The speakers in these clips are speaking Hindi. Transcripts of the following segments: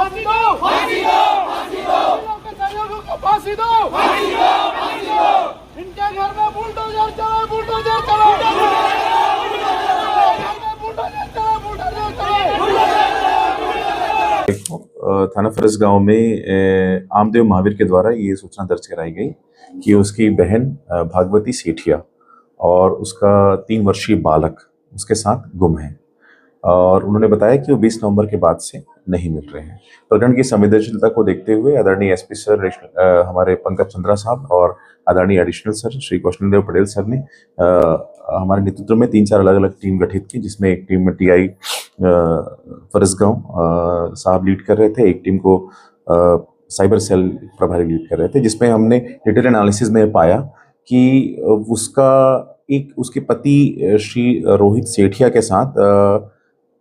फांसी दो, फांसी दो, फांसी दो, के सहयोगियों को फांसी दो, फांसी दो, फांसी दो, इनके घर में बुलडोजर चले, बुलडोजर चले, थाना फरसगांव में आमदेव महावीर के द्वारा ये सूचना दर्ज कराई गई कि उसकी बहन भागवती सेठिया और उसका 3 वर्षीय बालक उसके साथ गुम है और उन्होंने बताया कि वो 20 नवंबर के बाद से नहीं मिल रहे हैं। प्रकरण की संवेदनशीलता को देखते हुए आदरणीय एसपी सर हमारे पंकज चंद्रा साहब और आदरणीय additional sir Shri Kaushal Dev Patel sir ने हमारे नेतृत्व में 3-4 अलग अलग टीम गठित की, जिसमें एक टीम में टीआई फरसगांव साहब लीड कर रहे थे, एक टीम को साइबर सेल प्रभारी लीड कर रहे थे, जिसमें हमने डिटेल एनालिसिस में पाया कि उसके पति श्री रोहित सेठिया के साथ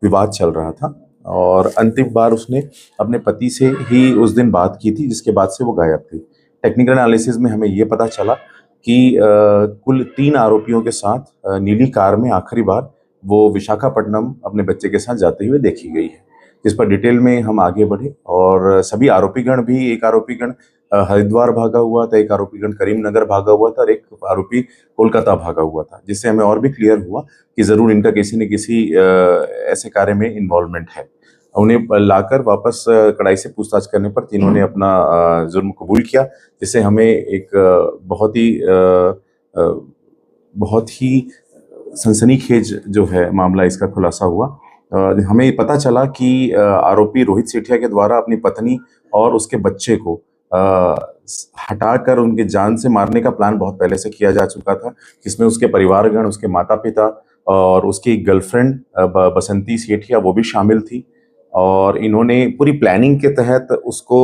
विवाद चल रहा था और अंतिम बार उसने अपने पति से ही उस दिन बात की थी, जिसके बाद से वो गायब थी। टेक्निकल एनालिसिस में हमें ये पता चला कि कुल 3 आरोपियों के साथ नीली कार में आखिरी बार वो विशाखापट्टनम अपने बच्चे के साथ जाते हुए देखी गई है, जिस पर डिटेल में हम आगे बढ़े और सभी आरोपीगण भी, एक आरोपीगण हरिद्वार भागा हुआ था, एक आरोपीगण करीमनगर भागा हुआ था और एक आरोपी कोलकाता भागा हुआ था, जिससे हमें और भी क्लियर हुआ कि जरूर इनका किसी न किसी ऐसे कार्य में इन्वॉल्वमेंट है। उन्हें लाकर वापस कड़ाई से पूछताछ करने पर तीनों ने अपना जुर्म कबूल किया, जिससे हमें एक बहुत ही सनसनीखेज जो है मामला इसका खुलासा हुआ। हमें पता चला कि आरोपी रोहित सेठिया के द्वारा अपनी पत्नी और उसके बच्चे को हटाकर उनके जान से मारने का प्लान बहुत पहले से किया जा चुका था, जिसमें उसके परिवारगण, उसके माता पिता और उसकी गर्लफ्रेंड बसंती सेठिया वो भी शामिल थी और इन्होंने पूरी प्लानिंग के तहत उसको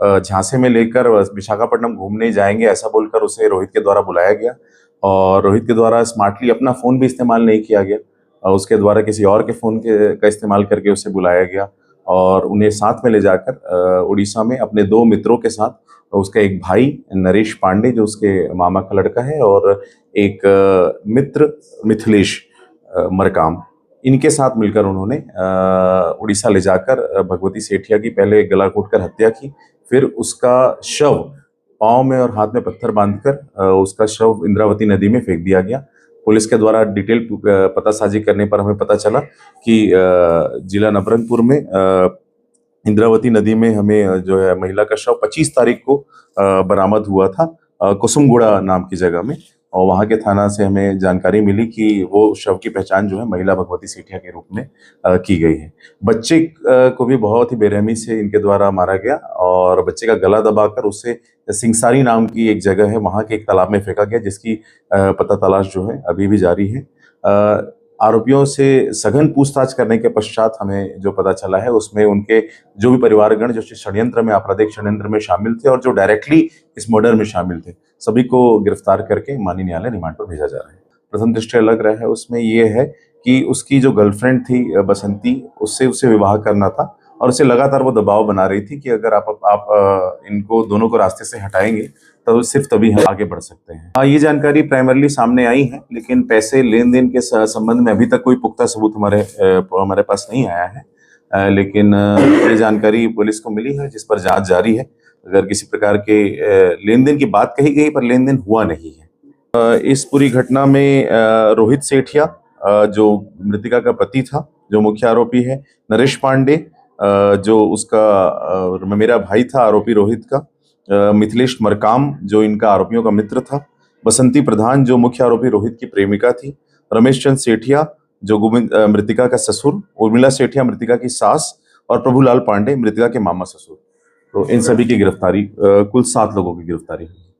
झांसे में लेकर विशाखापट्टनम घूमने जाएंगे ऐसा बोलकर उसे रोहित के द्वारा बुलाया गया और रोहित के द्वारा स्मार्टली अपना फ़ोन भी इस्तेमाल नहीं किया गया, उसके द्वारा किसी और के फ़ोन का इस्तेमाल करके उसे बुलाया गया और उन्हें साथ में ले जाकर उड़ीसा में अपने 2 मित्रों के साथ, उसका एक भाई नरेश पांडे जो उसके मामा का लड़का है और एक मित्र मिथिलेश मरकाम, इनके साथ मिलकर उन्होंने उड़ीसा ले जाकर भगवती सेठिया की पहले गला घोंटकर हत्या की, फिर उसका शव पाँव में और हाथ में पत्थर बांधकर उसका शव इंद्रावती नदी में फेंक दिया गया। पुलिस के द्वारा डिटेल पतासाजी करने पर हमें पता चला कि जिला नवरंगपुर में इंद्रावती नदी में हमें जो है महिला का शव 25 तारीख को बरामद हुआ था कुसुमगुड़ा नाम की जगह में, और वहाँ के थाना से हमें जानकारी मिली कि वो शव की पहचान जो है महिला भगवती सेठिया के रूप में की गई है। बच्चे को भी बहुत ही बेरहमी से इनके द्वारा मारा गया और बच्चे का गला दबाकर उसे सिंगसारी नाम की एक जगह है वहाँ के एक तालाब में फेंका गया, जिसकी पता तलाश जो है अभी भी जारी है। आरोपियों से सघन पूछताछ करने के पश्चात हमें जो पता चला है उसमें उनके जो भी परिवारगण जो षड्यंत्र में, आपराधिक षड्यंत्र में शामिल थे और जो डायरेक्टली इस मर्डर में शामिल थे, सभी को गिरफ्तार करके माननीय न्यायालय रिमांड पर भेजा जा रहा है। प्रथम दृष्टया लग रहा है उसमें ये है कि उसकी जो गर्लफ्रेंड थी बसंती, उससे उसे विवाह करना था और उसे लगातार वो दबाव बना रही थी कि अगर आप इनको दोनों को रास्ते से हटाएंगे तो सिर्फ तभी हम आगे बढ़ सकते हैं। हाँ, ये जानकारी प्राइमरली सामने आई है, लेकिन पैसे लेन देन के संबंध में अभी तक कोई पुख्ता सबूत हमारे पास नहीं आया है, लेकिन ये जानकारी पुलिस को मिली है जिस पर जांच जारी है। अगर किसी प्रकार के लेन देन की बात कही गई पर लेन देन हुआ नहीं है। इस पूरी घटना में रोहित सेठिया जो मृतिका का पति था, जो मुख्य आरोपी है, नरेश पांडे जो उसका मेरा भाई था आरोपी रोहित का, मिथिलेश मरकाम जो इनका आरोपियों का मित्र था, बसंती प्रधान जो मुख्य आरोपी रोहित की प्रेमिका थी, रमेश चंद सेठिया जो मृतिका का ससुर, उर्मिला सेठिया मृतिका की सास और प्रभुलाल पांडे मृतिका के मामा ससुर। तो इन सभी की गिरफ्तारी, कुल 7 लोगों की गिरफ्तारी हुई।